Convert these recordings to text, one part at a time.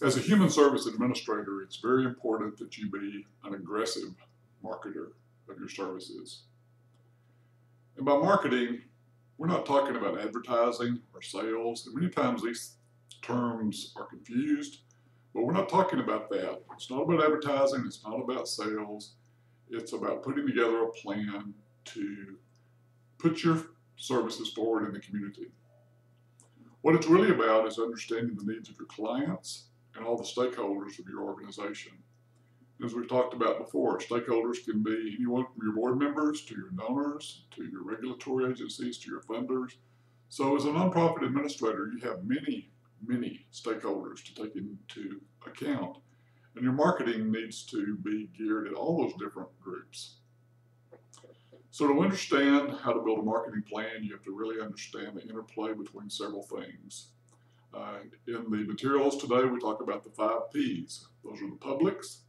As a human service administrator, it's very important that you be an aggressive marketer of your services. And by marketing, we're not talking about advertising or sales. And many times these terms are confused, but we're not talking about that. It's not about advertising, it's not about sales. It's about putting together a plan to put your services forward in the community. What it's really about is understanding the needs of your clients and all the stakeholders of your organization. As we've talked about before, stakeholders can be anyone from your board members to your donors, to your regulatory agencies, to your funders. So as a nonprofit administrator, you have many stakeholders to take into account. And your marketing needs to be geared at all those different groups. So to understand how to build a marketing plan, you have to really understand the interplay between several things. In the materials today, we talk about the 5 Ps. Those are the publics.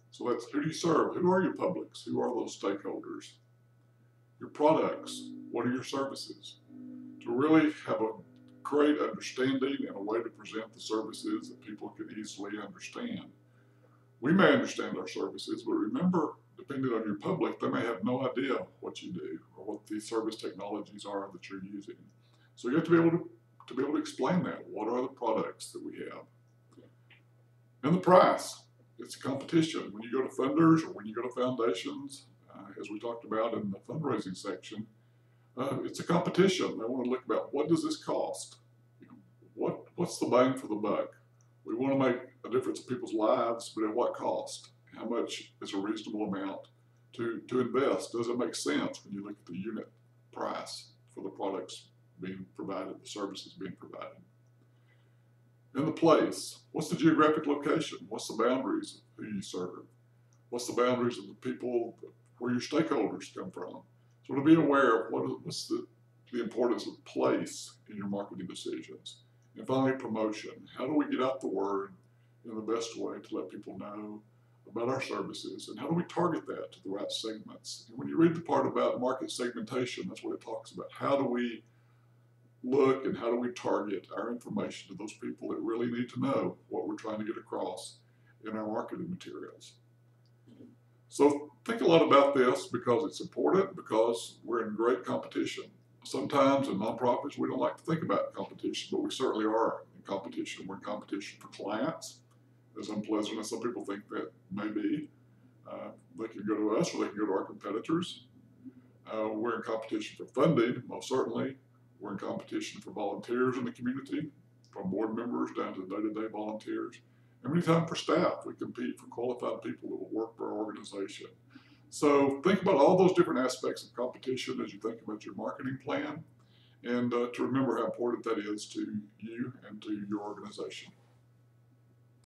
So that's who do you serve? Who are your publics? Who are those stakeholders? Your products. What are your services? To really have a great understanding and a way to present the services that people can easily understand. We may understand our services, but remember, depending on your public, they may have no idea what you do or what the service technologies are that you're using. So you have to be able to explain that. What are the products that we have? And the price. It's a competition. When you go to funders or when you go to foundations, as we talked about in the fundraising section, it's a competition. They want to look about what does this cost? What's the bang for the buck? We want to make a difference in people's lives, but at what cost? How much is a reasonable amount to invest? Does it make sense when you look at the unit price for the products being provided, the services being provided? And the place. What's the geographic location? What's the boundaries of who you serve? What's the boundaries of the people where your stakeholders come from? So to be aware of what's the importance of place in your marketing decisions. And finally, promotion. How do we get out the word in the best way to let people know about our services, and how do we target that to the right segments? And when you read the part about market segmentation, that's what it talks about. How do we look and how do we target our information to those people that really need to know what we're trying to get across in our marketing materials? So think a lot about this because it's important, because we're in great competition. Sometimes in nonprofits, we don't like to think about competition, but we certainly are in competition. We're in competition for clients, as unpleasant as some people think that may be. They can go to us or they can go to our competitors. We're in competition for funding, most certainly. We're in competition for volunteers in the community, from board members down to day-to-day volunteers. And many times for staff, we compete for qualified people that will work for our organization. So think about all those different aspects of competition as you think about your marketing plan, and to remember how important that is to you and to your organization.